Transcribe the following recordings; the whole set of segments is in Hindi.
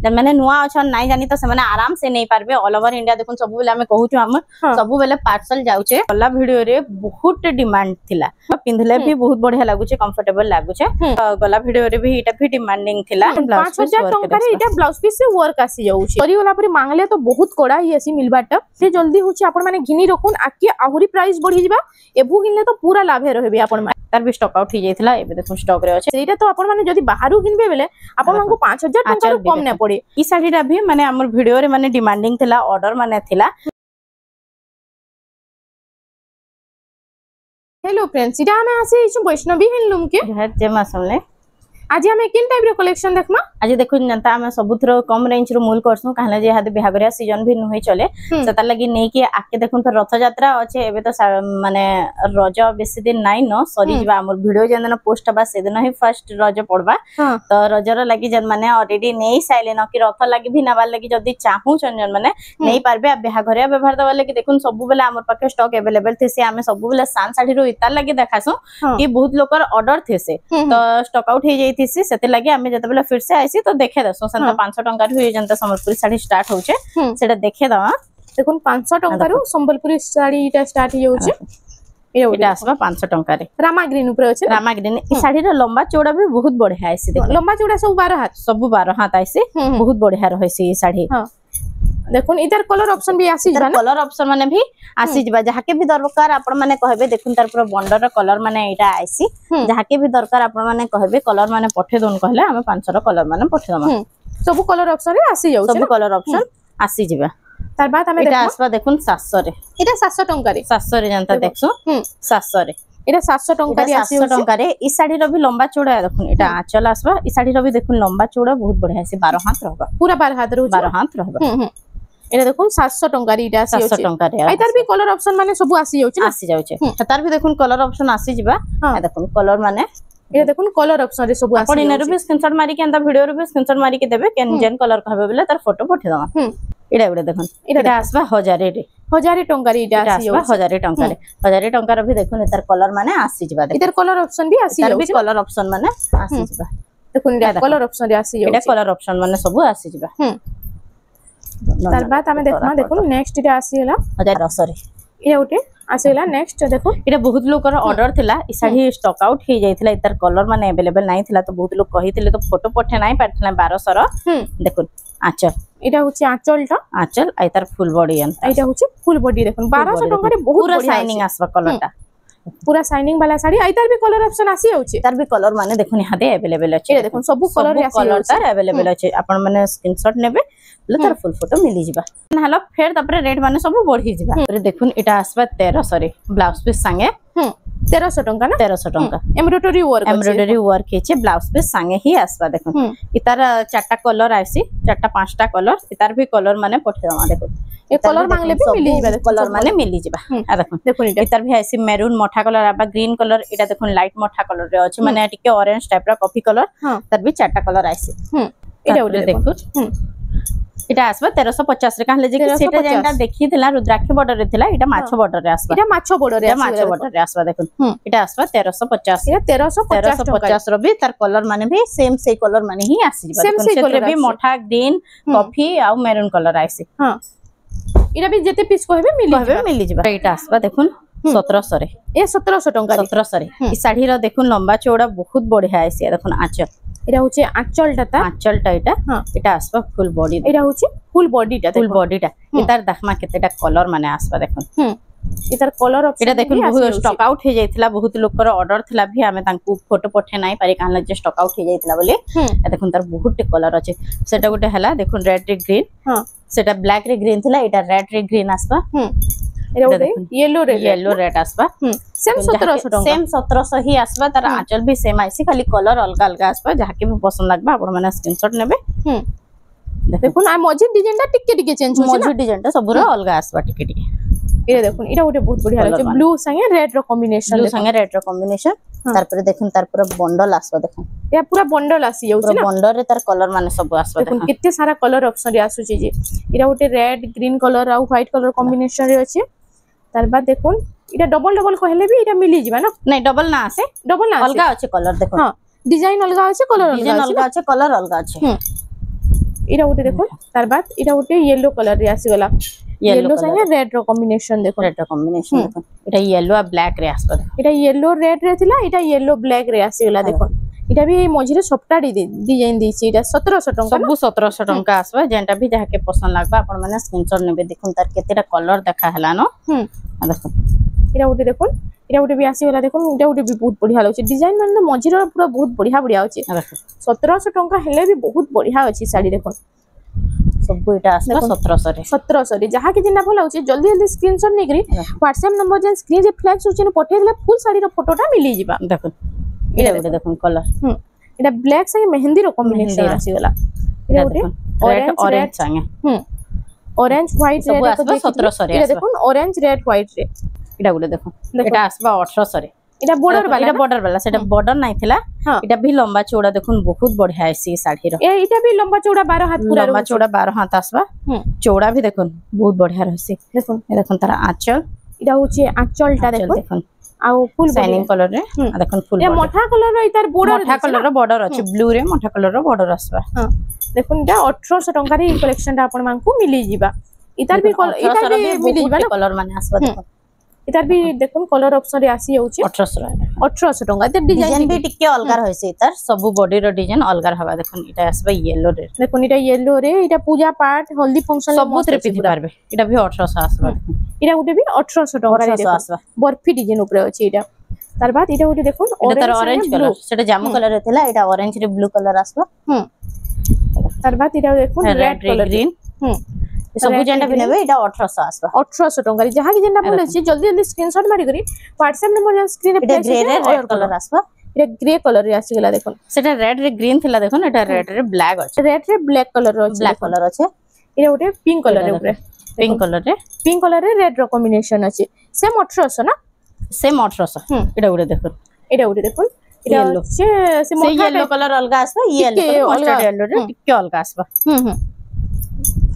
जन माने नुआ अछन नाही जानी तो से माने आराम से नहीं पारबे ऑल ओवर इंडिया देखुन सब बेले हमें कहू हम सब बेले पार्सल जाउचे गला वीडियो रे बहुत डिमांड थिला पिंधले भी बहुत बढ़िया लागुचे कंफर्टेबल लागुचे गला वीडियो रे भी एटा भी डिमांडिंग थिला 5000 टका रे एटा ब्लाउज पीस से वर्क आसी जाउचे करी वाला पर मांगले तो बहुत कोड़ा ही आसी मिलबाटा से जल्दी होची आपण माने घिनी रखुन आके आहुरी प्राइस बढ़ी जिबा एभु किनले तो पूरा लाभ हे रहबे आपण तार भी स्टॉक आउट हो जाइथिला एबे देखुन स्टॉक रे अछि एटा तो आपण माने जदी बाहरु किनबे बेले आपण मानको 5000 टका कम न पड़े ई साडीटा भी माने हमर वीडियो रे माने डिमांडिंग थिला ऑर्डर माने थिला। हेलो फ्रेंड्स इटा हमें आसे वैष्णवी हैंडलूम के जय मां समले आज हमें किन टाइप रो कलेक्शन देखमा आज देखु जनता हमें सबुथरो कम रेंज रो मूल करसु कहले जे हादे बिहागरिया सीजन भी नुहे चले सता लगी नै कि आके देखुन पर रथ यात्रा अछि एबे तो माने रज बेसी दिन नाइ न सरी जबा हमर वीडियो जन पोस्ट बा से दिन ही फर्स्ट रज पड़बा तो रजर लगी जन माने ऑलरेडी नै साइले न कि रथ लगी भी नाबार लगी जदी चाहू जन माने नै पारबे बिहागरिया व्यवहार दवा लगी देखुन सब बेले हमर पाके स्टॉक अवेलेबल थेसे हमें सब बेले सान साड़ी रो इतार लगी देखासु कि बहुत लोकर ऑर्डर थेसे तो स्टॉक आउट हो जाई थेसे सेते लगी हमें जते बेले फिर से आइसी तो देखे दसो संता 500 टंका रे जनता संबलपुरी साड़ी स्टार्ट होचे सेटा देखे दवा देखुन 500 टंका रो संबलपुरी साड़ी इटा स्टार्ट हो जाउचे एटा आसबा 500 टंका रे रामा ग्रीन ऊपर अछि रामा ग्रीन ई साड़ी रो लंबा चौड़ा भी बहुत बढ़िया आइसी देखो लंबा चौड़ा सब 12 हाथ आइसी बहुत बढ़िया रहैसी ई साड़ी देखुन इधर कलर ऑप्शन भी आसी जबा कलर ऑप्शन माने भी आसी जबा जहाके भी दरकार आपण माने कहबे देखुन तार पूरा बंडर कलर माने एटा आइसी जहाके भी दरकार आपण माने कहबे कलर माने पठे दोन कहले हम 500 रो कलर माने पठे दमा सब कलर ऑप्शन रे आसी जाउ सब कलर ऑप्शन आसी जबा तार बाद हमें एटा आसबा देखुन 700 रे एटा 700 टंका रे 700 रे जनता देखसु 700 रे एटा 700 टंका रे आसी 700 टंका रे ई साड़ी रो भी लंबा चौड़ा है देखुन एटा आंचल आसबा ई साड़ी रो भी देखुन लंबा चौड़ा बहुत बढ़िया से 12 हाथ रहबा पूरा 12 हाथ रहू 12 हाथ रहबा एटा देखुन 700 टंका रे इटा 700 टंका रे आई तार भी कलर ऑप्शन माने सब आसी जाउचे तार भी देखुन कलर ऑप्शन आसी जिबा आ देखुन कलर माने एटा देखुन कलर ऑप्शन रे सब आसी आपण भी स्क्रीनशॉट मारी के अंदा वीडियो रे भी स्क्रीनशॉट मारी के देबे केन जेन कलर कहबे बेले तार फोटो पठे दमा एटा एटा देखुन एटा आसबा 1000 टंका रे इटा आसी जाउचे 1000 टंका रे 1000 टंका रे भी देखुन तार कलर माने आसी जिबा इधर कलर ऑप्शन भी आसी जाउचे भी कलर ऑप्शन माने आसी जिबा देखुन एटा कलर ऑप्शन रे आसी जाउचे एटा कलर ऑप्शन माने सब आसी जिबा तार बाद हमें देखमा देखो नेक्स्ट इटा आसीला 1010 रे ये उठे आसीला नेक्स्ट देखो इटा बहुत लोकर ऑर्डर थिला ई साड़ी स्टॉक आउट हो जाइथिला इतार कलर माने अवेलेबल नाही थिला तो बहुत लोग कहिथिले तो फोटो पठे नाही पारथिला 1200 रो देखो आंचल इटा होची आंचलटा आंचल आ इतार फुल बॉडी इटा होची फुल बॉडी देखो 1200 टका रे बहुत पूरा शाइनिंग आसबा कलरटा पूरा शाइनिंग वाला साड़ी आई तार भी कलर ऑप्शन आसी होची तार भी कलर माने देखुन हाते अवेलेबल अछि ए देखुन सब कलर रे आसी कलर तार अवेलेबल अछि आपण माने स्क्रीनशॉट नेबे ले तार फुल फोटो मिली जिबा नहला फेर तपरे रेट माने सब बढ़ी जिबा रे देखुन इटा आसबा 1300 रे ब्लाउज पीस संगे 1300 टंका ना 1300 टंका एम्ब्रॉयडरी वर्क हेचे ब्लाउज पीस संगे ही आसबा देखुन इतार चारटा कलर आसी चारटा पांचटा कलर इतार भी कलर माने पठे दमा देखुन ए कलर मांगले भी मिली जिबा कलर माने मिली जिबा आ देखुन इतार भी आसी मेरून मोठा कलर आबा ग्रीन कलर एटा देखुन लाइट मोठा कलर रे अछि माने टिके ऑरेंज टाइप रा कॉफी कलर तार भी चारटा कलर आसी एटा उले देखुन इटा आसबा 1350 रे कहले जे कि सेटा जेंटा देखिथिला रुद्राक्ष बॉर्डर रे थिला इटा माछो बॉर्डर रे आसबा इटा माछो बॉर्डर रे आसबा देखुन इटा आसबा 1350 इटा 1350 रो भी तार कलर माने भी सेम से कलर माने ही आसी जिबा देखुन सेटे भी मोठा ग्रीन कॉफी आ मेरून कलर आसी हां इटा भी जते पीस कहबे मिली जिबा इटा आसबा देखुन 1700 रे ए 1700 टंका 1700 रे ई साड़ी रो देखुन लंबा चौड़ा बहुत बढ़िया आसी देखुन आंचल एटा होचे आंचलटा एटा एटा आसबा फुल बॉडी एटा होचे फुल बॉडीटा इतार देखमा केतेटा कलर माने आसबा देखुन इतार कलर ऑप्शन एटा देखुन बहुत स्टॉक आउट हो जाइथिला बहुत लोकर ऑर्डर थिला भी हमें तांकू फोटो पठे नाही पारे कानले जे स्टॉक आउट हो जाइथिला बोले ए देखुन तार बहुत कलर अछि सेटा गुटे हला देखुन रेड रे ग्रीन सेटा ब्लैक रे ग्रीन थिला एटा रेड रे ग्रीन आसबा एटा उडे येलो रेड आसबा सेम 1700 टंका सेम 1700 ही आसबा तार आंचल भी सेम आइसी खाली कलर अलग अलग आसबा जहाके भी पसंद लागबा आपण माने स्क्रीनशॉट नेबे देखुन आ मजी डिजाइन टा टिके चेंज होछ मजी डिजाइन टा सबरो अलग आसबा टिके ये देखुन इटा उडे बहुत बढ़िया लागे ब्लू संगे रेड रो कॉम्बिनेशन तार पर देखुन तार पूरा बंडल आसबा देखुन या पूरा बंडल आसी जाउछ ना बंडल रे तार कलर माने सब आसबा देखुन कितने सारा कलर ऑप्शन रे आसु छी जे इटा उडे रेड ग्रीन कलर आ व्हाइट कलर कॉम्बिनेशन रे अछि तार बाद देखुन इटा डबल कहले भी इटा मिली जिबा ना नहीं डबल ना आसे अलगा अछि कलर देखो हां डिजाइन अलगा अछि कलर अलगा अछि एटा गोटे देखो तार बाद एटा गोटे येलो कलर रे आसी गला येलो संगे रेड रो कॉम्बिनेशन देखो रेड रो कॉम्बिनेशन देखो एटा येलो आ ब्लैक रे आसबा एटा येलो रेड रे थिला एटा येलो ब्लैक रे आसी गला देखो एटा भी मझिरे सप्ता डिजाइन दिछि एटा 1700 टंका सब 1700 टंका आसबा जेंटा भी जहा के पसंद लागबा आपण माने स्क्रीनशॉट नेबे देखुन तार केतेटा कलर देखा हला न देखो एटा गोटे देखो एटा गोटे भी आसी गला देखो एटा गोटे भी बहुत बढ़िया लागछ डिजाइन माने मझिरे पूरा बहुत बढ़िया बढ़िया अछि 1700 टंका हेले भी बहुत बढ़िया अछि साड़ी देखो सब एटा आसबा 1700 रे जहा के जिना भला होछि जल्दी जल्दी स्क्रीनशॉट नेकरी व्हाट्सएप नंबर जे स्क्रीन जे फ्लैश होछि न पठे देला फुल साड़ी रो फोटोटा मिली जिबा देखो एटा गोटे देखो कलर एटा ब्लैक संगे मेहंदी रो कॉम्बिनेशन आसी गला एटा गोटे रेड ऑरेंज संगे ऑरेंज व्हाइट सब आसबा 1700 रे एटा देखो ऑरेंज रेड व्हाइट रे एटा गोटे देखो एटा आसबा 1800 रे एटा बॉर्डर वाला सेटा बॉर्डर नहीं थिला एटा भी लंबा चौड़ा देखुन बहुत बढ़िया आसी साड़ी रो एटा भी लंबा चौड़ा 12 हाथ पूरा लंबा चौड़ा 12 हाथ आसबा चौड़ा भी देखुन बहुत बढ़िया रहसी देखुन तारा आंचल एटा होचे आंचलटा देखुन आ फुल शाइनिंग कलर रे देखुन फुल ए मोठा कलर रो इतार बॉर्डर मोठा कलर रो बॉर्डर अछि ब्लू रे मोठा कलर रो बॉर्डर आसबा देखुन एटा 1800 टंका रे कलेक्शन टा आपण मानकू मिली जिबा इतार भी मिली जिबा कलर माने आसबा देखुन इतार भी देखुन कलर ऑप्शन रे आसी होउची 1800 टंका इतार डिजाइन भी टिके अलगा रहइसे इतार सब बॉडी रो डिजाइन अलगा हवा देखुन इटा आसबा येलो रे देखुन इटा येलो रे इटा पूजा पाठ हल्दी फंक्शन सब रे पिथि पारबे इटा भी 1800 आसबा इटा गुटे भी 1800 टंका रे आसबा बर्फी डिजाइन ऊपर अछि इटा तार बाद इटा गुटे देखुन ऑरेंज कलर सेटा जामु कलर रे थिला इटा ऑरेंज रे ब्लू कलर आसबा तार बाद इटा देखुन रेड कलर ग्रीन सब जेंडा भी नेबे एटा 1800 आसबा 1800 टंका रे जहा कि जेंडा बोले छी जल्दी जल्दी स्क्रीनशॉट मारी करी व्हाट्सएप नंबर स्क्रीन पे ग्रे रे रेड कलर आसबा एटा ग्रे कलर रे आसी गेला देखुन सेटा रेड रे ग्रीन थिला देखुन एटा रेड रे ब्लैक अछि रेड रे ब्लैक कलर रो ब्लैक कलर अछि एटा गोटे पिंक कलर रे ऊपर पिंक कलर रे रेड रो कॉम्बिनेशन अछि सेम 1800 ना सेम 1800 एटा गोटे देखुन येलो से येलो कलर अलगा आसबा येलो मस्टर्ड येलो रे टिके अलगा आसबा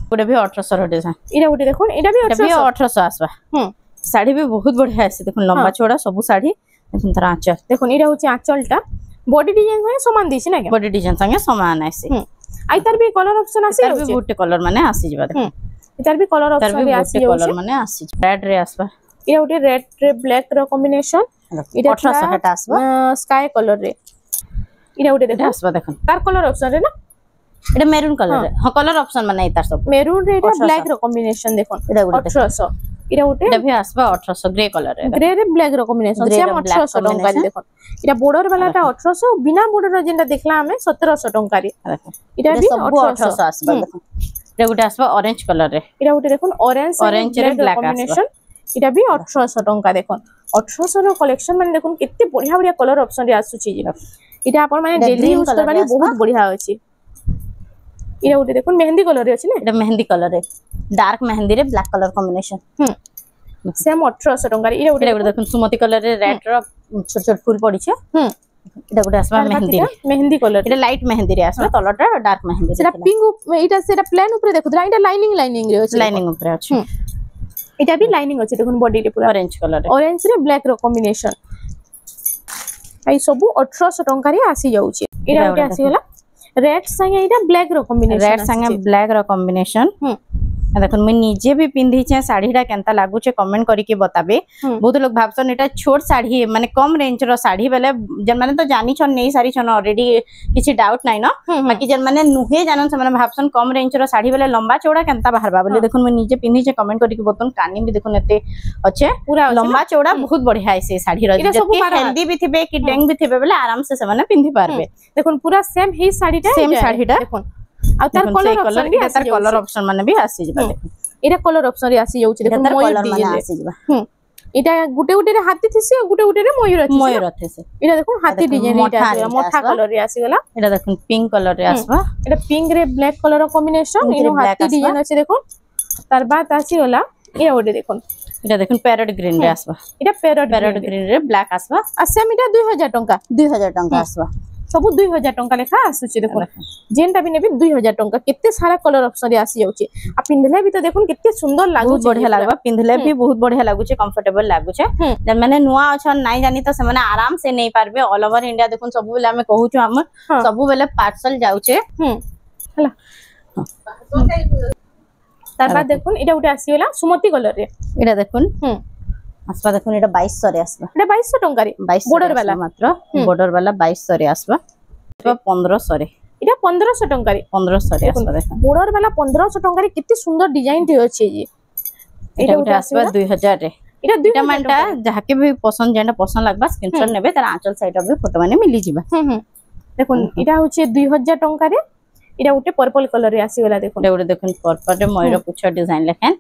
गोटे भी 1800 रो डिजाइन एटा गोटे देखुन एटा भी 1800 आसबा साड़ी भी बहुत बढ़िया आसी देखुन लंबा चौड़ा सब साड़ी देखुन तार आंचल देखुन एटा होची आंचलटा बॉडी डिजाइन संगे समान दिछि ना बॉडी डिजाइन संगे समान आसी आइतार भी कलर ऑप्शन आसी भी बहुत कलर माने आसी जबा देखुन इतार भी कलर ऑप्शन आसी कलर माने आसी रेड रे आसबा एटा गोटे रेड रे ब्लैक रो कॉम्बिनेशन एटा 1800 हेटा आसबा स्काई कलर रे एटा गोटे देखो आसबा देखुन तार कलर ऑप्शन रे ना एटा मेरून कलर रे हां कलर ऑप्शन माने इतार सब मेरून रे एटा ब्लैक रो कॉम्बिनेशन देखो 1800 एटा गोटे एटा भी आसबा 1800 ग्रे कलर रे ग्रे रे ब्लैक रो कॉम्बिनेशन सेम 1800 टंका रे देखो एटा बॉर्डर वाला टा 1800 बिना बॉर्डर रो जेंटा देखला हमें 1700 टंका रे एटा भी 1800 आसबा देखो एटा गोटे आसबा ऑरेंज कलर रे एटा गोटे देखो ऑरेंज रे ब्लैक कॉम्बिनेशन एटा भी 1800 टंका देखो 1800 रो कलेक्शन माने देखो केते बढ़िया बढ़िया कलर ऑप्शन रे आसुची जे एटा आपण माने डेली यूज करबानी बहुत बढ़िया अछि एटा गोटे देखो मेहंदी कलर रे अछि ना एटा मेहंदी कलर रे डार्क मेहंदी रे ब्लैक कलर कॉम्बिनेशन सेम 1800 टंका रे एटा गोटे देखो सुमति कलर रे रेड रो छोट छोट फूल पड़ी छे एटा गोटे आसबा मेहंदी कलर एटा लाइट मेहंदी रे आसबा कलरटा डार्क मेहंदी सेटा पिंक एटा सेटा प्लेन ऊपर देखु एटा लाइनिंग रे अछि लाइनिंग ऊपर अछि एटा भी लाइनिंग अछि देखुन बॉडी रे पूरा ऑरेंज कलर रे ऑरेंज रे ब्लैक रो कॉम्बिनेशन आई सब 1800 टंका रे आसी जाउची एटा गोटे आसी होला रेड संगे एटा ब्लैक रो कॉम्बिनेशन रेड संगे ब्लैक रो कॉम्बिनेशन देखो मैं निजे भी पिंधी छे साड़ीटा केनता लागु छे कमेंट करी के बताबे बहुत लोग भाबसन एटा छोट साड़ी माने कम रेंज रो साड़ी बेले जन माने तो जानी छन नै साड़ी छन ऑलरेडी किछि डाउट नै न बाकी जन माने नुहे जानन से माने भाबसन कम रेंज रो साड़ी बेले लंबा चौड़ा केनता बाहरबा बोले देखो मैं निजे पिंधी छे कमेंट करी के बतन कानी भी देखो एते अच्छे पूरा लंबा चौड़ा बहुत बढ़िया है से साड़ी रो जति हेल्दी भी थिबे कि डेंग भी थिबे बेले आराम से माने पिंधी पारबे देखो पूरा सेम ही साड़ीटा देखो आ तार कलर ऑप्शन माने भी आसी जबा देखो एटा कलर ऑप्शन रे आसी जाउची देखो मयूर माने आसी जबा एटा गुटे गुटे रे हाथी थिसे गुटे गुटे रे मयूर थिसे एटा देखो हाथी डिजाइन एटा मोठा कलर रे आसी गला एटा देखो पिंक कलर रे आसबा एटा पिंक रे ब्लैक कलर रो कॉम्बिनेशन इनो हाथी डिजाइन अछि देखो तार बाद आसी गला ए ओडे देखो एटा देखो पैरेट ग्रीन रे आसबा एटा पैरेट ग्रीन रे ब्लैक आसबा आ सेम एटा 2000 टंका आसबा सब 2000 टंका लेखा आसुची देखो जेनटा भी नेबे 2000 टंका केते सारा कलर ऑप्शन रे आसी जाउची आ पिंधले भी तो देखो केते सुंदर लागु बढ़िया लागबा पिंधले भी बहुत बढ़िया लागु छे कंफर्टेबल लागु छे जन माने नुआ अछन नाही जानी तो से माने आराम से नै पारबे ऑल ओवर इंडिया देखो सब बेले हमें कहू छु हम सब बेले पार्सल जाउ छे हला তার বাদ দেখুন এটা উঠে আসিগলা সুমতি কলর রে এটা দেখুন আসবা দেখুন এটা 2200 রে আসবা এটা 2200 টঙ্কা রে বর্ডর वाला মাত্র বর্ডর वाला 2200 রে আসবা 1500 রে এটা 1500 টঙ্কা রে 1500 রে আসবা দেখুন বর্ডর वाला 1500 টঙ্কা রে কেতে সুন্দর ডিজাইন টি আছে জি এটা উঠে আসবা 2000 রে এটা 2000 মানটা যাহাকে भी পছন্দ যেটা পছন্দ লাগবা স্ক্রিনশট নেবে তার আঁচল সাইড অফ ফটো মানে মিলিଯିবা দেখুন এটা হচ্ছে 2000 টঙ্কা রে এটা উঠে পার্পল কালার রে আসিগলা দেখুন এটা উঠে দেখুন পার্পল রে ময়ূর পুচ্ছ ডিজাইন লেখেন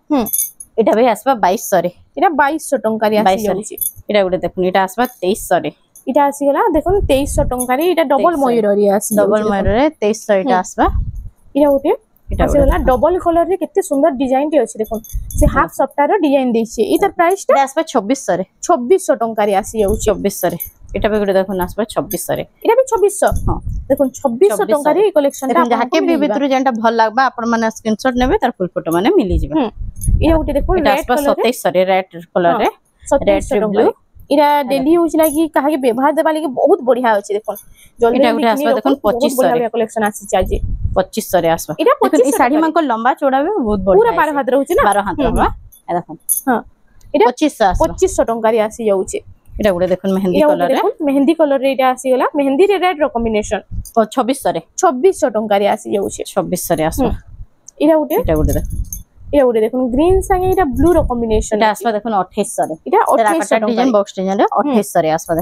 এটা भी আসবা 2200 রে এটা 2200 টঙ্কা রে আসিগলা এটা উঠে দেখুন এটা আসবা 2300 রে এটা আসিগলা দেখুন 2300 টঙ্কা রে এটা ডবল ময়ূর রে আসি ডবল ময়ূর রে 2300 এটা আসবা এটা উঠে আসিগলা ডবল কালার রে কেতে সুন্দর ডিজাইন টি আছে দেখুন সে হাফ সফটার ডিজাইন দেইছে এটার প্রাইসটা এটা আসবা 2600 রে 2600 টঙ্কা রে আসি যাচ্ছে 2400 রে এটা भी গুড়ে দেখুন আসবা 2600 রে এটা भी 2600 হ্যাঁ দেখুন 2600 টঙ্কা রে এই কালেকশনটা দেখুন যাহাকে भी ভিতরে যেটা ভাল লাগবা আপন মানে স্ক্রিনশট নেবে তার ফুল ফটো মানে মিলিଯିবা এটা উঠে দেখুন এটা আসবা 2700 রে রেড কালার রে 2700 ব্লু এটা ডেলি ইউজ লাগি কাহাকে ব্যবহার দেবা লাগি বহুত বঢ়িয়া আছে দেখুন জলদি এটা উঠে আসবা দেখুন 2500 রে কালেকশন আছে আজ 2500 রে আসবা এটা দেখুন এই শাড়ি মানক লম্বা চৌড়া भी বহুত বড় পুরা 12 হাত রହୁଛି না 12 হাত হবা দেখুন হ্যাঁ এটা 2500 আসবা 2500 টঙ্কা রে আসি যাচ্ছে এটা উড়ে দেখুন মেহেন্দি কালার রে মেহেন্দি কালার রে এটা আসি গলা মেহেন্দি রে রেড র কম্বিনেশন 2600 রে 2600 টঙ্কা রে আসি যাচ্ছে 2600 রে আসবা এটা উঠে দেখুন এটা উঠে দেখুন গ্রিন সঙ্গে এটা ব্লু র কম্বিনেশন এটা আসবা দেখুন 2800 রে এটা 2800 ডিজাইন বক্স ডিজাইন রে 2800 রে আসবা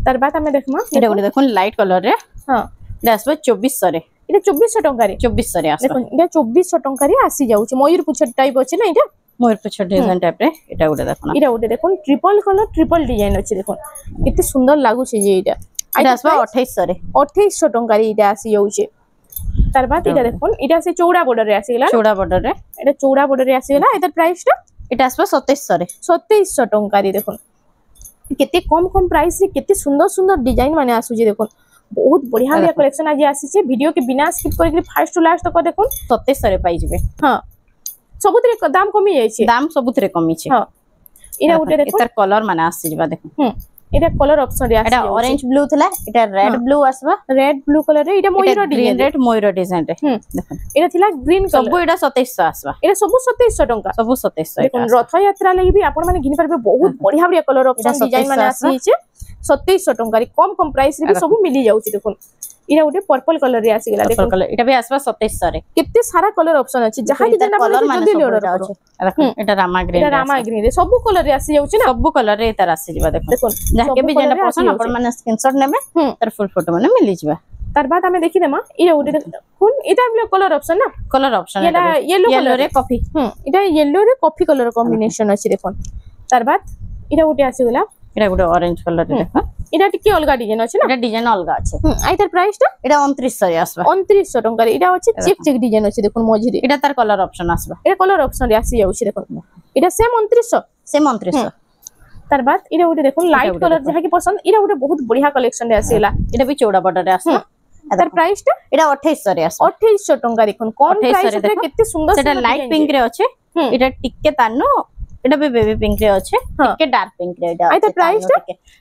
তার বাদ আমি দেখমা এটা উঠে দেখুন লাইট কালার রে হ্যাঁ এটা আসবা 2400 রে এটা 2400 টঙ্কা রে 2400 রে আসবা দেখুন এটা 2400 টঙ্কা রে আসি যাচ্ছে ময়ূর পুচ্ছ টাইপ আছে না এটা ময়ূর পুচ্ছ ডিজাইন টাইপ রে এটা উঠে দেখুন এটা উঠে দেখুন ট্রিপল কালার ট্রিপল ডিজাইন আছে দেখুন কত সুন্দর লাগুছে যে এটা এটা আসবা 2800 রে 2800 টঙ্কা রে এটা আসি যাচ্ছে তার বাদ এটা দেখুন এটা আছে চৌড়া বর্ডার রে আসি গলা চৌড়া বর্ডার রে এটা চৌড়া বর্ডার রে আসি গলা এটার প্রাইসটা এটা আসবা 2700 রে 2700 টঙ্কা রে দেখুন কেতে কম কম প্রাইস রে কেতে সুন্দর সুন্দর ডিজাইন মানে আসুছে দেখুন বহুত বঢ়িয়া বঢ়িয়া কালেকশন আজি আসিছে ভিডিও के बिना स्किप करिक फास्ट टू लास्ट तक देखुन 2700 রে পাই যাবে हां सबुतरे दाम कमी जाइছে দাম সবুতরে কমিছে हां এটা উঠে দেখুন এটার কালার মানে আসছে যাবা দেখুন এটা কালার অপশন রে আছে এটা অরেঞ্জ ব্লু থলা এটা রেড ব্লু আসবা রেড ব্লু কালার রে এটা ময়ূর ডিজাইন রেড ময়ূর ডিজাইন রে দেখুন এটা থিলা গ্রিন কালার সবু এটা 2700 আসবা এটা সবু 2700 টঙ্কা সবু 2700 দেখুন রথ যাত্রা লাগি भी आपण माने घिनि परबे बहुत बढ़िया बढ़िया कलर ऑप्शन डिजाइन माने आसीचे 2700 टंका रे कम कम प्राइस रे भी सब मिली जाउची देखुन इरा उठे पर्पल कलर रे आसी गेला देखुन कलर এটা भी আসবা 2700 রে केते सारा कलर ऑप्शन अछि जहा कि जेना कलर जल्दी ऑर्डर আছে দেখুন এটা রামা গ্রিন এটা রামা গ্রিন রে सब कलर रे आसी जाउची ना सब कलर रे তার আসি যাবা দেখুন দেখুন যাকে भी যেটা পছন্দ আপন মানে স্ক্রিনশট নেবে তার ফুল ফটো মানে মিলি যাবে তার বাদ আমি দেখি দেমা ইরা উঠে দেখুন এটা হলো কলার অপশন না কলার অপশন এটা ইয়েলো কালার রে কফি এটা ইয়েলো রে কফি কালার কম্বিনেশন আছে দেখুন তার বাদ এটা উঠে আসি গলা এটা গুলো অরেঞ্জ কালার রে দেখুন এটা টিকে অলগা ডিজাইন আছে না এটা ডিজাইন অলগা আছে আইতার প্রাইসটা এটা 2900 রে আসবা 2900 টাকা রে এটা হচ্ছে চেক চেক ডিজাইন আছে দেখুন মঝিরে এটা তার কলার অপশন আসবা এটা কলার অপশন রে আসি যাচ্ছে দেখুন এটা সেম 2900 সেম 2900 তার বাদ এটা উঠে দেখুন লাইট কালার যাহা কি পছন্দ এটা উঠে বহুত বঢ়িয়া কালেকশন রে আসিলা এটা भी চৌড়া বর্ডার রে আসবা তার প্রাইসটা এটা 2800 রে আসবা 2800 টাকা দেখুন কম প্রাইস রে কেতে সুন্দর সেটা লাইট পিঙ্ক রে আছে এটা টিকে তানো এটা भी বেবি পিঙ্ক রে আছে টিকে ডার্ক পিঙ্ক রে এটা আইতা প্রাইসটা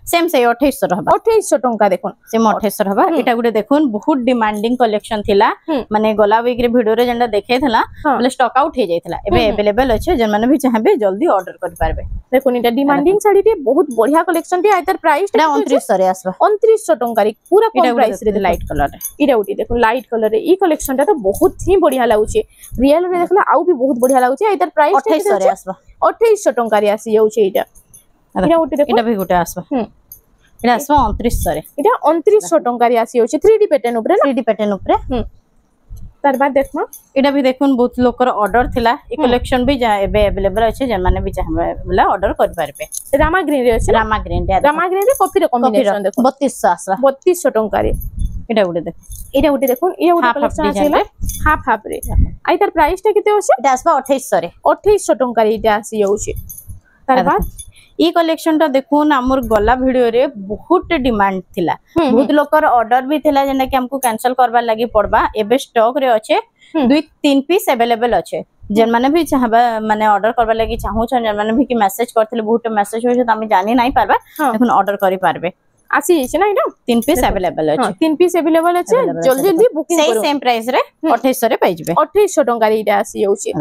সেম সেই 2800 रहबा 2800 টাকা দেখুন সেম 2800 रहबा এটা গুড়ে দেখুন বহুত ডিমান্ডিং কালেকশন থিলা মানে গলা উইক রে ভিডিও রে যেটা দেখাইতলা মানে স্টক আউট হৈ যাইতলা এবে अवेलेबल আছে যেন মানে भी চাহেবে জলদি অর্ডার করি পারবে দেখুন এটা ডিমান্ডিং শাড়ি রে বহুত বঢ়িয়া কালেকশন টি আইতার প্রাইস এটা 2900 রে আসবা 2900 টাকা রে পুরা কম প্রাইস রে লাইট কালার এটা উঠি দেখুন লাইট কালার রে এই কালেকশনটা তো বহুত হি বঢ়িয়া লাগুছে রিয়েল রে দেখলা আউ भी বহুত বঢ়িয়া লাগুছে আইতার প্রাইস 2800 রে আসবা 2800 টাকা রে আসি যাচ্ছে এটা এটা উঠি দেখুন এটা भी গোটা আসবা এটা আসবা 2900 রে এটা 2900 টাকা রে আসি যাচ্ছে 3D প্যাটার্ন উপরে 3D প্যাটার্ন উপরে তার বাদ দেখমা এটা भी দেখুন বহুত লোকর অর্ডার থিলা এই কালেকশন भी যা এবে अवेलेबल আছে যে মানে भी চাহে বলে অর্ডার করি পারবে রামা গ্রিন রে আছে রামা গ্রিন রে কফি রে কম্বিনেশন দেখুন 3200 আসবা 3200 টাকা রে এটা উঠে দেখুন এটা উঠে দেখুন এটা উঠে কালেকশন আছে হাফ হাফ রে আই তার প্রাইসটা কেতে আছে এটা আসবা 2800 রে 2800 টাকা রে এটা আসি যাচ্ছে তার বাদ এই কালেকশনটা দেখুন আমর গলা ভিডিও রে বহুত ডিমান্ড থিলা বহুত লোকর অর্ডার भी থিলা যেটা কি हमको कैंसिल करबा लागि पड़बा एबे स्टॉक रे আছে 2-3 पीस अवेलेबल আছে যেন মানে भी চাহবা মানে অর্ডার করবা লাগি চাহু যেন মানে भी কি মেসেজ করথিলে বহুত মেসেজ হইছে তো আমি জানি নাই পারবা এখন অর্ডার করি পারবে आसी जाइछे ना इटा 3 पीस अवेलेबल अछि 3 पीस अवेलेबल अछि जल्दी जल्दी बुकिंग सही करो सेम प्राइस रे 2800 रे पाइजबे 2800 टंका रे इटा आसी जाउछे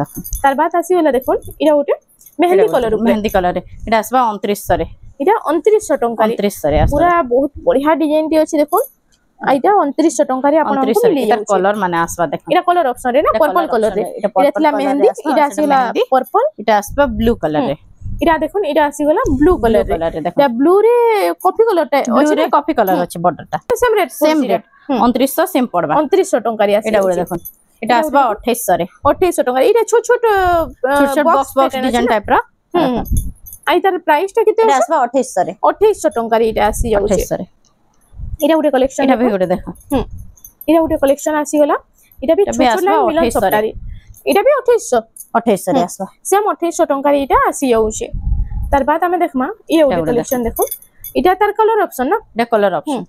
तार बाद आसी होला देखोन इटा ओटे मेहंदी कलर रे इटा आसबा 2900 रे इटा 2900 टंका रे 2900 रे आसबा पूरा बहुत बढ़िया डिजाइन टी अछि देखोन आइटा 2900 टंका रे आपन हमको मिली जाउछे कलर माने आसबा देखो इटा कलर ऑप्शन रे ना पर्पल कलर रे इटा थिला मेहंदी इटा आसीला पर्पल इटा आसबा ब्लू कलर रे इटा देखोन इटा आसीगला ब्लू कलर रे इटा ब्लू रे कॉफी कलर टा अछि रे कॉफी कलर अछि बॉर्डर टा सेम रेट 2900 सेम पड़बा 2900 टंका रे आसी इटा उरे देखोन इटा आसबा 2800 रे 2800 टंका इटा छोट छोट बॉक्स डिजाइन टाइप रा आई तार प्राइस टा किते इटा आसबा 2800 रे 2800 टंका रे इटा आसी जाउछे 2800 रे इटा उरे कलेक्शन इटा भी उरे देखो इटा उरे कलेक्शन आसी गला इटा भी छोट छोट लाइन मिलन सबटा रे इटा भी 2800 रे आसबा सेम 2800 टंका रे इटा आसी जाउछे तार बाद हमें देखमा ये उरे कलेक्शन देखो इटा तार कलर ऑप्शन ना इटा कलर ऑप्शन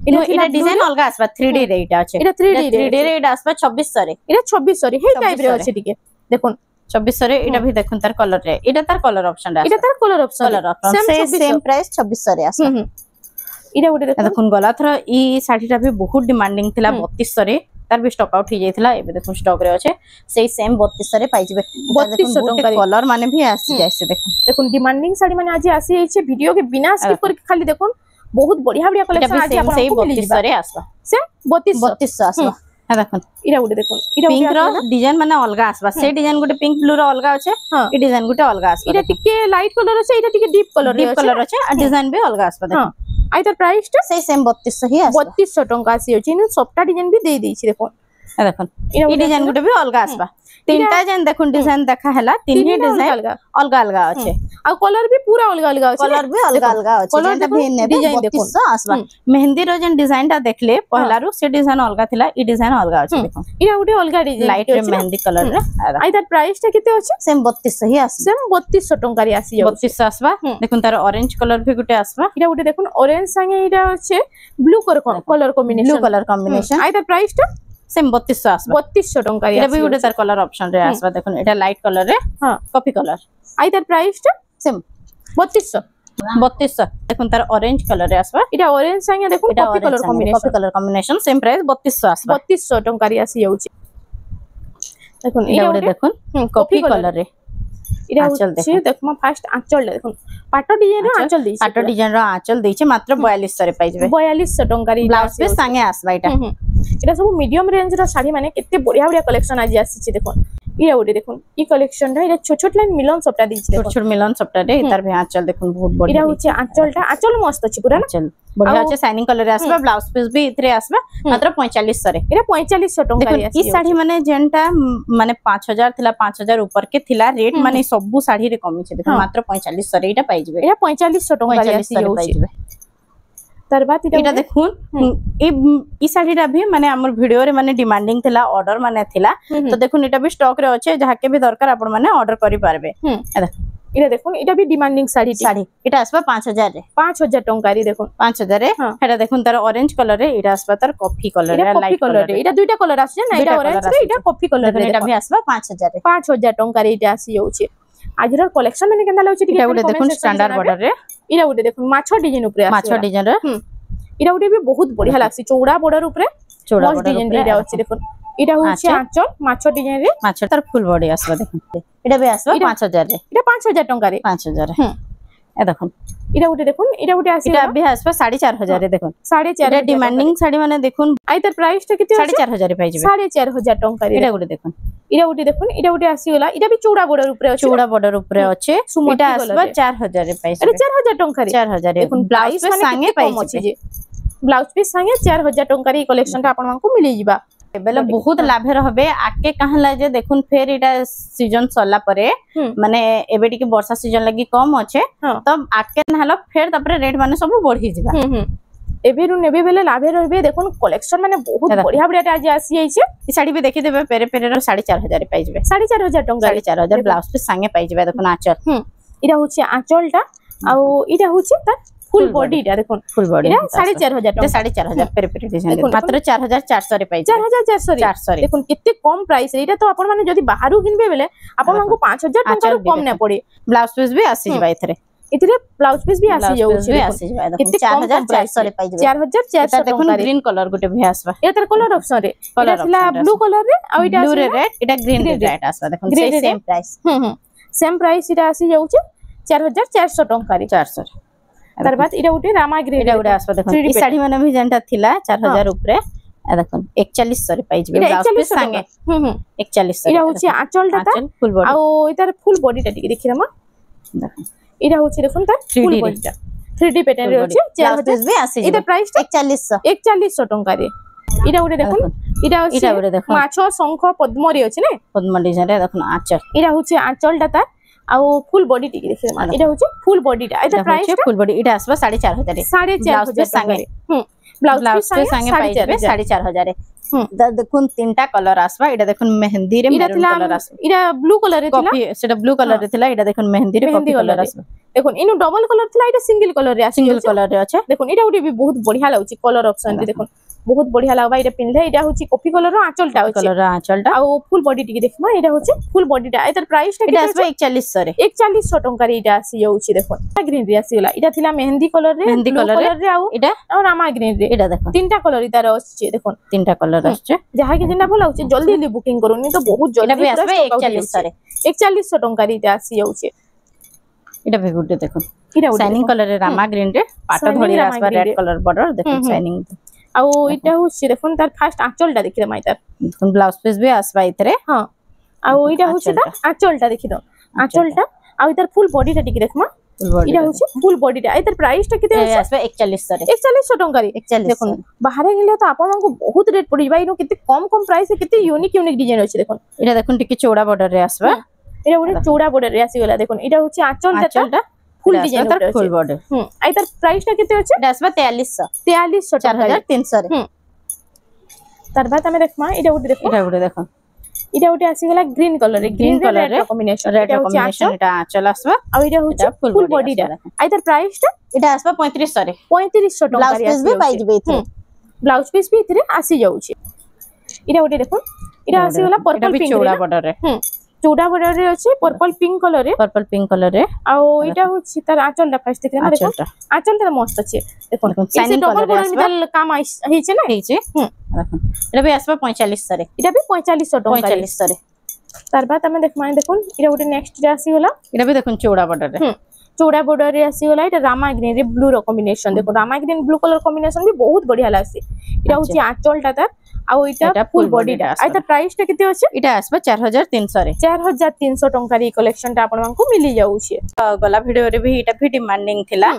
इटा डिजाइन अलगा आसबा 3D रे इटा अछि इटा 3D रे इटा आसबा 2600 रे इटा 2600 रे हे टाइप रे अछि टिके देखोन 2600 रे इटा भी देखुन तार कलर रे इटा तार कलर ऑप्शन रे इटा तार कलर ऑप्शन सेम प्राइस 2600 रे आसबा इटा उटे देखुन गला थरा ई साड़ी टा भी बहुत डिमांडिंग थिला 3200 रे तार भी स्टॉक आउट हो जाइथिला एबे देखुन स्टॉक रे अछि सेही सेम 3200 रे पाइजबे 3200 टंका कलर माने भी आसी जायसे देखुन डिमांडिंग साड़ी माने आज आसी जाइछे वीडियो के बिना स्किप करके खाली देखुन बहुत बढ़िया बढ़िया कलेक्शन आज आपन सेही 3200 रे आसबा सेम 3200 आसबा हा देखुन इरा उटे देखुन इरा पिंक रो डिजाइन माने अलगा आसबा से डिजाइन गुटे पिंक ब्लू रो अलगा अछि ई डिजाइन गुटे अलगा आसबा इरा टिके लाइट कलर अछि इरा टिके डीप कलर अछि आ डिजाइन भी अलगा आसबा देखुन आई तार प्राइस टा सेही सेम 3200 ही आसबा 3200 टंका आसी अछि इन सबटा डिजाइन भी दे देछि देखो देखुन ई डिजाइन गुटे भी अलगा आसबा तीनटा जन देखुन डिजाइन देखा हैला तीन ही डिजाइन अलगा अलगा अछि आ कलर भी पूरा अलगा अलगा अछि कलर भी अलगा अलगा अछि जेटा भी नेबे 3200 आसबा मेहंदी रो जन डिजाइन टा देखले पहला रो से डिजाइन अलगा थिला ई डिजाइन अलगा अछि देखो इरा उटे अलगा डिजाइन लाइट रे मेहंदी कलर रे आई तार प्राइस टा किते अछि सेम 3200 ही आसी सेम 3200 टंका रे आसी 3200 आसबा देखुन तार ऑरेंज कलर भी गुटे आसबा इरा उटे देखुन ऑरेंज संगे इरा अछि ब्लू कलर कॉम्बिनेशन आई तार प्राइस टा सेम 3200 आसबा 3200 टंका रे एटा भी गुटे तार कलर ऑप्शन रे आसबा देखुन एटा लाइट कलर रे कॉफी कलर आई तार प्राइस टा सेम 3200 देखुन तार ऑरेंज कलर रे आसबा इटा ऑरेंज संगे देखुन coffee colour combination same price 3200 आसबा 3200 टंका रे आसी जाउची देखुन इटा उटे देखुन कॉफी कलर रे इरा होचे देखमा फास्ट आंचल देखुन पाटो डिजाइन रो आंचल देछि पाटो डिजाइन रो आंचल देछि मात्र 4200 रे पाइजबे 4200 टंका रे ब्लाउज पे संगे आसबा इटा इटा सब मीडियम रेंज रो साड़ी माने केते बढ़िया बढ़िया कलेक्शन आज आसी देखुन इरा उटे देखुन ई कलेक्शन रा इरा छोट छोट लाइन मिलन सबटा देछि छोट छोट मिलन सबटा रे तार भी आंचल देखुन बहुत बढ़िया इरा होचे आंचलटा आंचल मस्त अछि पूरा आंचल बढ़िया अछि शाइनिंग कलर रे आसबा ब्लाउज पीस भी इतरे आसबा मात्र 4500 रे इरा 4500 टंका रे आसी ई साड़ी माने जेंटा माने 5000 थिला 5000 ऊपर के थिला रेट माने सब साड़ी रे कमी छै देखो मात्र 4500 रे इटा पाइजबे इरा 4500 टंका रे आसी पाइजबे तार बाद इटा देखुन ई साड़ीटा भी माने हमर वीडियो रे माने डिमांडिंग थिला ऑर्डर माने थिला तो देखुन इटा भी स्टॉक रे अछि जहाके भी दरकार आपण माने ऑर्डर करि पारबे इटा देखुन इटा भी डिमांडिंग साड़ी इटा आसबा 5000 रे 5000 टंका रे देखुन 5000 रे हेटा देखुन तार ऑरेंज कलर रे इटा आसबा तार कॉफी कलर रे लाइट कलर रे इटा दुईटा कलर आछे ना इटा ऑरेंज रे इटा कॉफी कलर रे इटा भी आसबा 5000 रे 5000 टंका रे इटा आसी जाउछे आजर कलेक्शन माने केनदा लाउछे इटा उडे देखुन स्टैंडर्ड बॉर्डर रे इटा उडे देखुन माछो डिजाइन ऊपर आसी माछो डिजाइन रे इटा उडे भी बहुत बढ़िया लागसी चौड़ा बॉर्डर ऊपर चौड़ा डिजाइन रे आछे देखुन इटा होछि आंचल माछो डिजाइन रे माछो तार फुल बॉडी आसबा देखुन इटा भी आसबा 5000 रे इटा 5000 टंका रे 5000 रे ए देखुन इटा उडे आसी इटा भी आसबा 4500 रे देखुन 4500 डिमांडिंग साड़ी माने देखुन आई तार प्राइस ता किते 4500 रे पाइजबे 4500 टंका रे इटा गुटे देखुन इटा उडे आसी गला इटा भी चौड़ा बॉर्डर ऊपर अछि चौड़ा बॉर्डर ऊपर अछि इटा आसबा 4000 रे पाइजबे अरे 4000 टंका रे 4000 रे देखुन ब्लाउज पे संगे पाइजबे ब्लाउज पीस संगे 4000 टंका रे कलेक्शन ता आपण मानकु मिली जिबा बेले बहुत लाभ रहबे आके कहला जे देखुन फेर इटा सीजन सरला परे माने एबे टिके वर्षा सीजन लगी कम अछि तब आके नहला फेर तपरे रेट माने सब बढ़ी जिबा एबे रु नेबे बेले लाभे रहबे देखुन कलेक्शन माने बहुत बढ़िया बढ़िया आज आसी जाइछे ई साड़ी भी देखि देबे पेरे पेरे रो 4500 रे पाइजबे 4500 टंका 4500 ब्लाउज पे संगे पाइजबे देखुन आंचल इरा होछि आंचलटा आ इरा होछि त फुल बॉडी टा देखुन फुल बॉडी इरा 4500 टंका 4500 पेरे पेरे डिजाइन मात्र 4400 रे पाइजबे 4400 रे देखुन केते कम प्राइस रे इटा तो आपण माने जदी बाहरु किनबे बेले आपण मानकु 5000 टंका कम न पड़े ब्लाउज पीस भी आसी जिबा इथरे इतरे ब्लाउज पीस भी आसी जाउ छी आसी जाय देखो 4400 रे पाइ जेबे 4400 देखो ग्रीन कलर गुटे भी आसबा एतर कलर ऑप्शन रे एटा थिला ब्लू कलर रे आ इटा ब्लू रे रेड एटा ग्रीन रे रेड आसबा देखो सेम प्राइस सेम प्राइस इटा आसी जाउ छी 4400 टंका रे 400 तार बाद इटा उटे रामा ग्रीन एटा उडे आसबा देखो ई साड़ी माने भी जेंटा थिला 4000 ऊपर आ देखो 4100 रे पाइ जेबे ब्लाउज पीस संगे 4100 इटा होची आंचल डाटा फुल बॉडी आ इतार फुल बॉडी टा टिके देखिरामा देखो इटा होची देखुन ता फुल बॉडी टा 3D पैटर्न रे होची 4000 भी आसी इटा प्राइस 4100 टंका रे इटा उडे देखुन इटा होची देखो माछो शंख पद्म रे होची ने पद्म डिजाइन रे देखो आंचल इटा होची आंचल डाटा आ फुल बॉडी टिके देखिरामा इटा होची फुल बॉडी टा इटा प्राइस फुल बॉडी इटा आसबा 4500 रे 4500 संगे ब्लाउज पीस संगे पाइ जेबे 4500 रे देखुन तीनटा कलर आसबा इटा देखुन मेहंदी रे मेरून कलर आसबा इटा ब्लू कलर रे थिला कॉफी सेटा ब्लू कलर रे थिला इटा देखुन मेहंदी रे कॉफी कलर आसबा देखुन इनु डबल कलर थिला इटा सिंगल कलर रे आसी सिंगल कलर रे अछि देखुन इटा उडी भी बहुत बढ़िया लागुची कलर ऑप्शन रे देखुन बहुत बढ़िया लागबा इटा पिनले इटा होची कॉफी कलर रो आंचलटा होची कलर आंचलटा आ फुल बॉडी टिके देखमा इटा होची फुल बॉडीटा एतर प्राइस टा इटा आसबा 4100 रे 4100 टंका रे इटा आसी जाउची देखुन ग्रीन रे आसी गला इटा थिला मेहंदी कलर रे मेहंदी कलर रे आ इटा और रामा ग्रीन रे इटा देखो तीनटा कलर इतार आसी देखुन तीनटा कलर आछे जहा के जेना भल होची जल्दी जल्दी बुकिंग करूनी तो बहुत जल्दी इटा आसबा 4100 रे 4100 टंका रे इटा आसी जाउची इटा भी गुड देखो इटा शाइनिंग कलर रे रामा ग्रीन रे पाटो धड़ी आसबा रेड कलर बॉर्डर देखो शाइनिंग आ इटा होची देखुन तार फर्स्ट आंचलटा देखि दमा इतार देखुन ब्लाउज पीस भी आसबा इतरे हां आ इटा होची ता आंचलटा देखि दो आंचलटा आ इतार फुल बॉडीटा टिके देखमा इटा होची फुल बॉडीटा इतार प्राइस टा केते आसबा 4100 रे 4100 टंका रे 41 देखुन बाहर गेले तो आपन को बहुत रेट पड़ी बा इनो केते कम प्राइस केते यूनिक डिजाइन होची देखुन इटा देखुन टिके चौड़ा बॉर्डर रे आसबा इटा बडे चौड़ा बॉर्डर रे आसी गला देखुन इटा होची आंचलटा फुल डिजाइन तार फुल बॉर्डर आ इतार प्राइस टा केते होची इटा आसबा 4300 4300 रे तार बाद हमें देखमा इटा उठे देखो इटा उठे आसी गला ग्रीन कलर रे कॉम्बिनेशन रेड कॉम्बिनेशन इटा आंचल आसबा आ इटा होची फुल बॉडी टा आ इतार प्राइस टा इटा आसबा 3500 रे 3500 टका रे ब्लाउज पीस भी पाइ जेबे इथे ब्लाउज पीस भी इथे आसी जाउची इटा उठे देखो इटा आसी गला पर्पल पिंक चौड़ा बॉर्डर रे चौड़ा बॉर्डर रे अछि पर्पल पिंक कलर रे आ इटा होची तार आंचल टा फास्ट देखना देखो आंचल टा मस्त अछि देखो शाइनिंग डबल कलर मिटल काम हिचे ना हिचे देखो इटा भी आसबा 4500 रे इटा भी 4500 टका 4500 रे तार बाद हमें देखमा देखो इटा उठे नेक्स्ट रे आसी गला इटा भी देखो चौड़ा बॉर्डर रे चौड़ा बॉर्डर रे आसी गला इटा रामा ग्रीन रे ब्लू रो कॉम्बिनेशन देखो Rama green blue colour combination भी बहुत बढ़िया लागसी इटा होची आंचल टा तार आ इटा फुल बॉडी टा आ इटा प्राइस टा केते अछि इटा आसबा 4300 रे 4300 टंका रे कलेक्शन टा आपन मानकु मिली जाउ छी गला वीडियो रे भी इटा भी डिमांडिंग थिला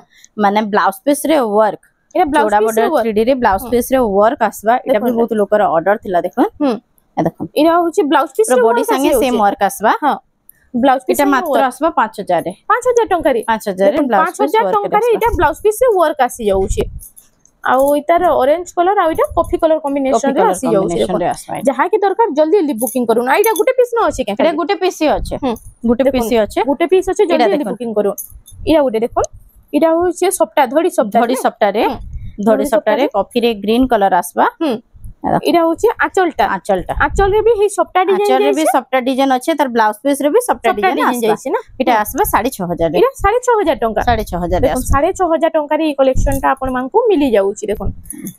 माने ब्लाउज पीस रे वर्क इटा ब्लाउज बॉर्डर 3D रे ब्लाउज पीस रे वर्क आसबा इटा भी बहुत लोकर ऑर्डर थिला देखो देखो इटा होची ब्लाउज पीस रे बॉडी संगे सेम वर्क आसबा हां ब्लाउज पीस इटा मात्र आसबा 5000 रे 5000 टंका रे 5000 रे ब्लाउज पीस 5000 टंका रे इटा ब्लाउज पीस रे वर्क आसी जाउ छी आ इतार ऑरेंज कलर आ इटा कॉफी कलर कॉम्बिनेशन रे आसी जाउ छी जहा की दरकार जल्दी जल्दी बुकिंग करू ना इटा गुटे पीस न अछि के इटा गुटे पीस अछि गुटे पीस अछि जल्दी जल्दी बुकिंग करू इटा गुटे देखो इटा होचे सप्ताह धड़ी सप्ताह रे कॉफी रे ग्रीन कलर आसबा इटा होचे आंचल रे भी हे सप्ताह डिजाइन अछि तार ब्लाउज पीस रे भी सप्ताह डिजाइन जाइछि ना इटा आसबा 6500 रे इटा 6500 टंका 6500 रे 6500 टंका रे कलेक्शन टा आपन मानकु मिली जाउछि देखो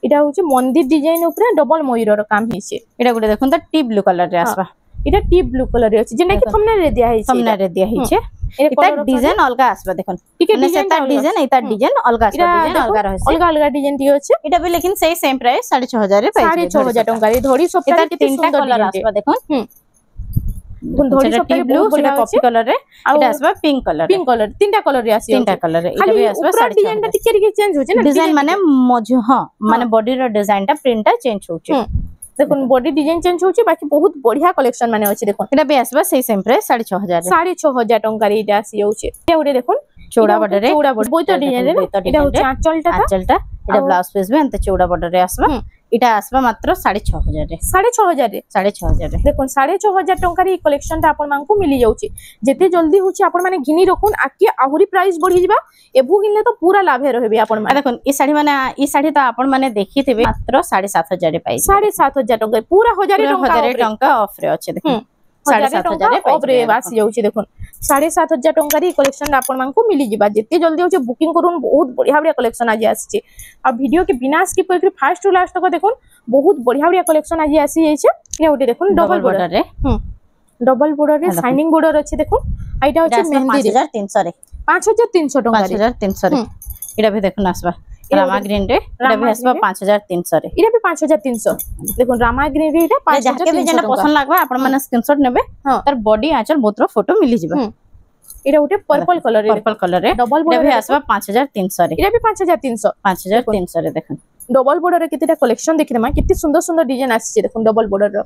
इटा होचे मंदिर डिजाइन ऊपर डबल मयूर रो काम हिसे इटा गुटे देखो त टी ब्लू कलर रे आसबा इटा टी ब्लू कलर रे अछि जेना कि थंबनेल रे दिया हिसे इता डिजाइन अलगा आसबा देखन ठीक है डिजाइन इता डिजाइन अलगा आसबा डिजाइन अलगा रहसे अलगा डिजाइन दियो छै इटा भी लेकिन सेम प्राइस 6500 रे 6500 टंका रे धड़ी सप्ताह के तीनटा कलर आसबा देखन धड़ी सप्ताह ब्लू सेटा कॉफी कलर रे इटा आसबा पिंक कलर तीनटा कलर रे आसी तीनटा कलर रे इटा भी आसबा 6500 डिजाइन टा टिके चेंज होचे ना डिजाइन माने मजो हां माने बॉडी रो डिजाइन टा प्रिंट टा चेंज होचे देखो बॉडी डिजाइन चेंज होची बाकी बहुत बढ़िया कलेक्शन माने अछि देखो एटा भी आसबा सेम प्राइस 6500 टंका रे इटा आसी होची ए उडे देखो चौड़ा बॉर्डर रे बोइतो डिजाइन रे इटा होची आंचलटा इटा ब्लाउज पीस भी अंत चौड़ा बॉर्डर रे आसबा इटा आसबा मात्र 6500 रे 6500 रे देखो 6500 टंका रे कलेक्शन ता आपन मानकु मिली जाउची जेते जल्दी होची आपन माने घिनी रखुन आके आहुरी प्राइस बढ़ी जिबा एबु किनले तो पूरा लाभ रहबे आपन माने देखो ई साड़ी माने ई साड़ी तो आपन माने देखिथिबे मात्र 7500 रे पाई 7500 टंका पूरा 1000 टंका ऑफ रे अछि देखो 1000 टंका ओबरे आसी जाउची देखुन 7500 टंका री कलेक्शन आपण मानकु मिली जिबा जते जल्दी होचे बुकिंग करून बहुत बढ़िया बढ़िया कलेक्शन आज आसी आ वीडियो के बिना स्किप करके फास्ट टू लास्ट तक देखुन बहुत बढ़िया बढ़िया कलेक्शन आज आसी जाइछे ये उठे देखुन डबल बॉर्डर रे डबल बॉर्डर रे शाइनिंग बॉर्डर अछि देखुन आइटा होचे मेहंदी 5300 रे 5300 टंका 5300 रे एटा भी देखुन आसबा रामा ग्रीन रे एटा भी आसबा 5300 रे एटा भी 5300 देखुन रामा ग्रीन रे एटा 5300 जाके भी जेना पसंद लागबा आपण माने स्क्रीनशॉट नेबे तार बॉडी आंचल बोतरो फोटो मिली जिबा एटा उठे पर्पल कलर रे डबल बॉर्डर भी आसबा 5300 रे एटा भी 5300 रे देखुन डबल बॉर्डर रे कितेटा कलेक्शन देखिरे मा कितनी सुंदर सुंदर डिजाइन आसी देखुन डबल बॉर्डर रो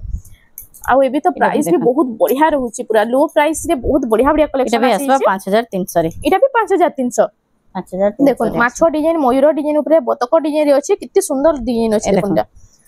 आ एबी तो प्राइस भी बहुत बढ़िया रहउची पूरा लो प्राइस रे बहुत बढ़िया बढ़िया कलेक्शन आसी एटा भी आसबा 5300 रे एटा भी 5300 देखुन माछो डिजाइन मयूर डिजाइन ऊपर बतक डिजाइन रे अछि कितनी सुंदर डिजाइन अछि देखुन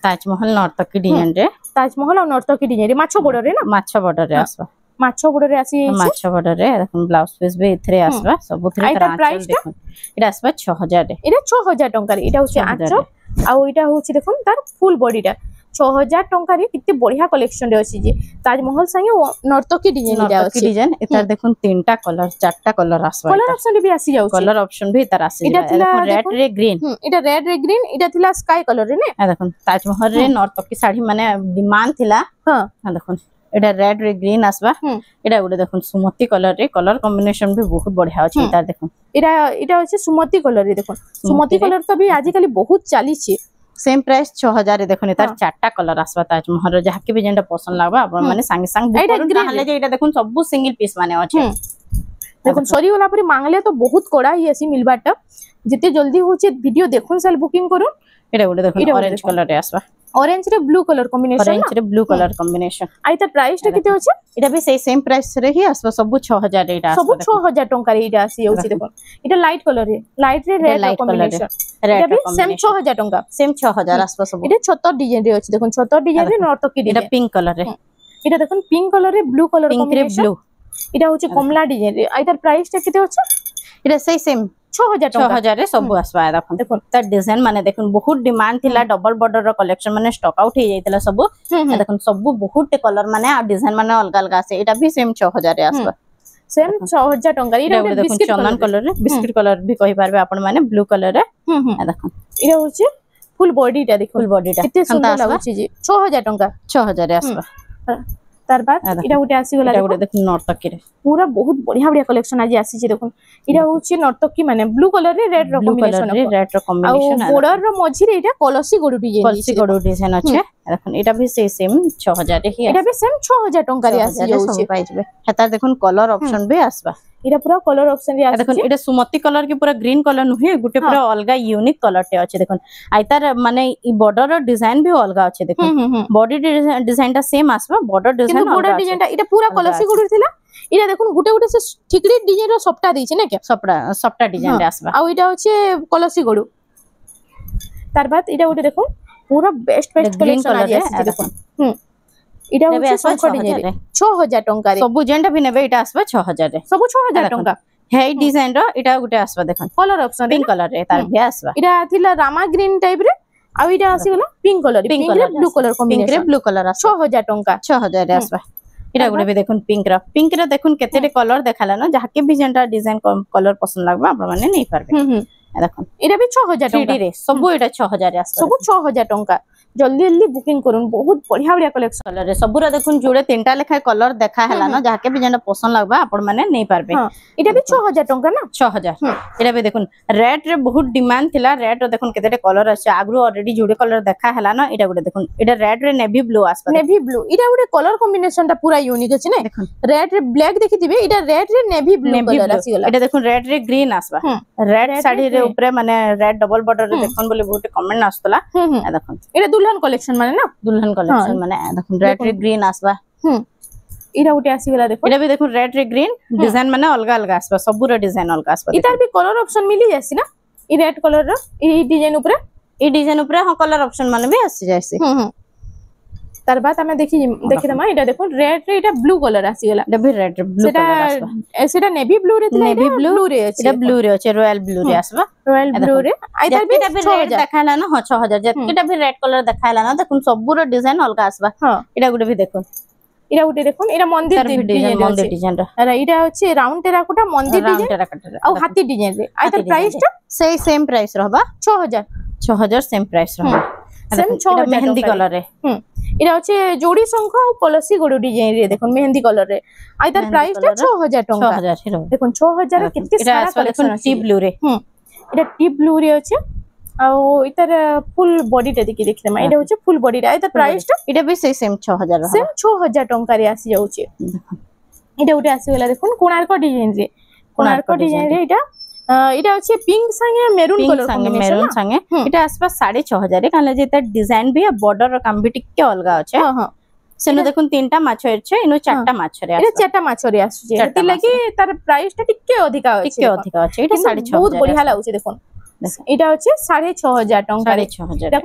ताजमहल नर्तकी डिजाइन रे ताजमहल और नर्तकी डिजाइन रे माछो बॉर्डर रे ना माछो बॉर्डर रे आसबा माछो बॉर्डर रे आसी माछो बॉर्डर रे देखुन ब्लाउज पीस भी इथरे आसबा सबुथरे प्राइस देखुन एटा आसबा 6000 रे एटा 6000 टंका रे एटा होछि आंचो आ एटा होछि देखुन तार फुल बॉडीटा 6000 टंका रे कितनी बढ़िया कलेक्शन रे अछि जे ताजमहल संगे नर्तकी डिजाइन रे अछि डिजाइन एतार देखुन तीनटा कलर चारटा कलर आसबा कलर ऑप्शन भी आसी जाउ कलर ऑप्शन भी तार आसी देखुन रेड रे ग्रीन एटा रेड रे ग्रीन एटा थिला स्काई कलर रे ने देखुन ताजमहल रे नर्तकी साड़ी माने डिमांड थिला हां देखुन एटा रेड रे ग्रीन आसबा एटा गुडे देखुन सुमति कलर रे कलर कॉम्बिनेशन भी बहुत बढ़िया अछि तार देखुन एटा होछि सुमति कलर रे देखुन सुमति कलर तो भी आज काली बहुत चाली छी सेम प्राइस 6000 रे देखुन तार चारटा कलर आसबा ताजमहल जहा के भी जेंटा पसंद लागबा आपण माने संगे संग बुक करून ताहले जे एटा देखुन सब सिंगल पीस माने अछि देखुन सरी वाला पर मांगले तो बहुत कोड़ा ही ऐसी मिलबाटा जिते जल्दी होचे वीडियो देखुन सेल बुकिंग करू एटा गुडे देखुन ऑरेंज कलर रे आसबा ऑरेंज रे ब्लू कलर कॉम्बिनेशन ऑरेंज रे ब्लू कलर कॉम्बिनेशन आई त प्राइस टा किते होचे एटा भी सेम प्राइस रे ही आसबा सब 6000 रे एटा सब 6000 टंका रे एटा आसी होची देखो एटा लाइट कलर रे लाइट रे रेड कॉम्बिनेशन एटा भी सेम 6000 टंका सेम 6000 आसबा सब एटा छतर डिजाइन रे अछि देखो छतर डिजाइन रे नर्तकी डिजाइन एटा पिंक कलर रे एटा देखो पिंक कलर रे ब्लू कलर कॉम्बिनेशन ब्लू एटा होची कमला डिजाइन रे आई त प्राइस टा किते होचे एटा सेम 6000 रे सब आसबा देखुन त डिजाइन माने देखुन बहुत डिमांड थिला डबल बॉर्डर रो कलेक्शन माने स्टॉक आउट हे जाइतला सब देखुन सब बहुत कलर माने आ डिजाइन माने अलग अलग आसे एटा भी सेम 6000 रे आसबा सेम 6000 टंका रे देखुन चंदन कलर रे बिस्किट कलर भी कहि पारबे आपण माने ब्लू कलर रे देखुन एटा होची फुल बॉडीटा देखुन फुल बॉडीटा किते सुंदर लागुची जी 6000 टंका 6000 रे आसबा तार बाद एटा उटे आसी गला एटा देखुन नर्तकी रे पूरा बहुत बढ़िया बढ़िया कलेक्शन आज आसी छी देखुन एटा होची नर्तकी माने ब्लू कलर रे रेड रो कॉम्बिनेशन आ बॉर्डर रो मझी रे एटा कलसी गोडू डिजाइन अछि देखुन एटा भी सेम 6000 रे ही एटा भी सेम 6000 टंका रे आसी जाउची पाइजबे हेता देखुन कलर ऑप्शन भी आसबा एटा पूरा कलर ऑप्शन रे आसी देखुन एटा सुमति कलर के पूरा ग्रीन कलर नुहे गुटे पूरा अलगा यूनिक कलर टे अछि देखुन आइतार माने ई बॉर्डर रो डिजाइन भी अलगा अछि देखुन बॉडी डिजाइन टा सेम आसबा बॉर्डर डिजाइन किंतु बॉर्डर डिजाइन टा एटा पूरा कलसी गोडू थिला एटा देखुन गुटे गुटे से ठिकड़ी डिजाइन रो सपटा दैछि ना के सपटा डिजाइन रे आसबा आ एटा होचे कलसी गोडू तार बाद एटा गुटे देखुन पूरा बेस्ट कलेक्शन आज आसी देखुन एटा होचे 6000 टंका रे सब जेंटा भी नेबे एटा आसबा 6000 रे सब 6000 टंका हे डिजाइन रो एटा गुटे आसबा देखन कलर ऑप्शन पिंक कलर रे तार भी आसबा एटा थिला रामा ग्रीन टाइप रे आ एटा आसी गला पिंक कलर रे ब्लू कलर कॉम्बिनेशन पिंक रे ब्लू कलर 6000 टंका 6000 रे आसबा एटा गुटे भी देखन पिंक रे देखन केतेटे कलर देखाला ना जहाके भी जेंटा डिजाइन कलर पसंद लागबा आपण माने नहीं पारबे देखन एटा भी 6000 टंका रे सब एटा 6000 रे आसबा सब 6000 टंका जल्दी जल्दी बुकिंग करून बहुत बढ़िया बढ़िया कलेक्शन कलर रे सबुरा देखुन जोड़े तीनटा लेखा कलर देखा हैला ना जहाके भी जेंटा पसंद लागबा आपण माने नहीं पारबे एटा भी 6000 टंका ना 6000 एटा भी देखुन रेड रे बहुत डिमांड थिला रेड रो देखुन केतेटे कलर अछि आगु ऑलरेडी जोड़े कलर देखा हैला ना एटा गुटे देखुन एटा रेड रे नेवी ब्लू आसबा नेवी ब्लू एटा गुटे कलर कॉम्बिनेशन टा पूरा यूनिक अछि ना देखुन रेड रे ब्लैक देखिथिबे एटा रेड रे नेवी ब्लू कलर आसी गला एटा देखुन रेड रे ग्रीन आसबा रेड साड़ी रे ऊपर माने रेड डबल बॉर्डर रे देखुन बोले बहुत कमेंट आस्तला देखुन एटा दुल्हन कलेक्शन माने ना दुल्हन कलेक्शन माने देखुन रेड रे ग्रीन आसबा इरा उटे आसी गला देखो एटा भी देखुन रेड रे ग्रीन डिजाइन माने अलग अलग आसबा सबुर डिजाइन अलग आसबा इतार भी कलर ऑप्शन मिली जासी ना ई रेड कलर रो ई डिजाइन ऊपर हां कलर ऑप्शन माने भी आसी जायसी तार बाद हमें देखि दमा एटा देखो रेड रे एटा ब्लू कलर आसी गला एटा भी रेड ब्लू कलर आसबा सेटा नेवी ब्लू रे नेवी ब्लू रे अछि एटा ब्लू रे अछि रॉयल ब्लू रे आसबा रॉयल ब्लू रे आइतार भी रेड देखाला ना हां 6000 जेटा भी रेड कलर देखाला ना देखुन सबुर डिजाइन अलग आसबा हां एटा गुटे भी देखुन এটা উঠে দেখুন এটা মন্দির ডিজাইন মন্দির ডিজাইন আর এটা হচ্ছে রাউন্ড টেরাকোটা মন্দির ডিজাইন আর হাতি ডিজাইন রে আইতার প্রাইসটা সেই সেম প্রাইস রহবা 6000 সেম প্রাইস রহবা সেম 6000 মেহেন্দি কালার রে এটা হচ্ছে জোড়ি শঙ্খ আর কলসি গড়ু ডিজাইন রে দেখুন মেহেন্দি কালার রে আইতার প্রাইসটা 6000 টাকা 6000 দেখুন 6000 এর কেতে সারা কালেকশন আছে টিপ ব্লু রে এটা টিপ ব্লু রে আছে ଆଉ ଏତାର ফুল বডিটা দেখি দেখিলাম এটা হচ্ছে ফুল বডিটা এটা প্রাইসটা এটা বি সেই সেম 6000 রহবা সেম 6000 টাকা রে আসি যাচ্ছে এটা উঠে আসি গলা দেখুন কোণার্ক ডিজাইন রে কোণার্ক ডিজাইন রে এটা হচ্ছে পিঙ্ক সঙ্গে মেরুন কালার সঙ্গে মেরুন সঙ্গে এটা আসবা 6500 রে কালে যে তার ডিজাইন বি আর বর্ডর র কাম বি টিকে অলগা আছে হ্যাঁ সেনো দেখুন তিনটা মাছ আছে ইনো চারটা মাছ রে এটা চারটা মাছ রে আসছে এতি লাগি তার প্রাইসটা টিকে অধিকা আছে এটা 6500 বহুত বঢ়িয়া লাগুছে দেখুন এটা হচ্ছে 6500 টাকা 6500 এটা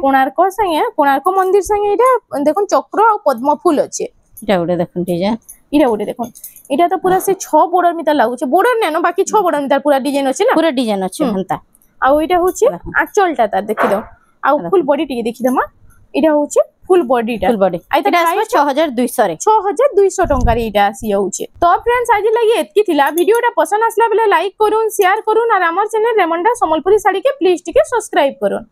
কোণার্ক মন্দির সঙ্গে এটা দেখুন চক্র আর পদ্ম ফুল আছে এটা উড়ে দেখুন ডিজাইন এটা উঠে দেখুন এটা তো পুরা সে 6 বর্ডার মিটার লাগুছে বর্ডার নেন বাকি 6 বর্ডার মিটার পুরা ডিজাইন আছে না পুরা ডিজাইন আছে হন্তা আর এটা হচ্ছে আঁচলটা তার দেখি দাও আর ফুল বডি টিকে দেখি দাও মা এটা হচ্ছে ফুল বডিটা ফুল বডি এটা আসবে 6200 রে 6200 টাকা রে এটা আসি যাচ্ছে তো फ्रेंड्स आज লাগি এতকি থিলা ভিডিওটা পছন্দ আসলা বেলে লাইক করুন শেয়ার করুন আর আমার চ্যানেল রেমন্ডা সম্বলপুরি শাড়ি কে প্লিজ টিকে সবস্ক্রাইব করুন।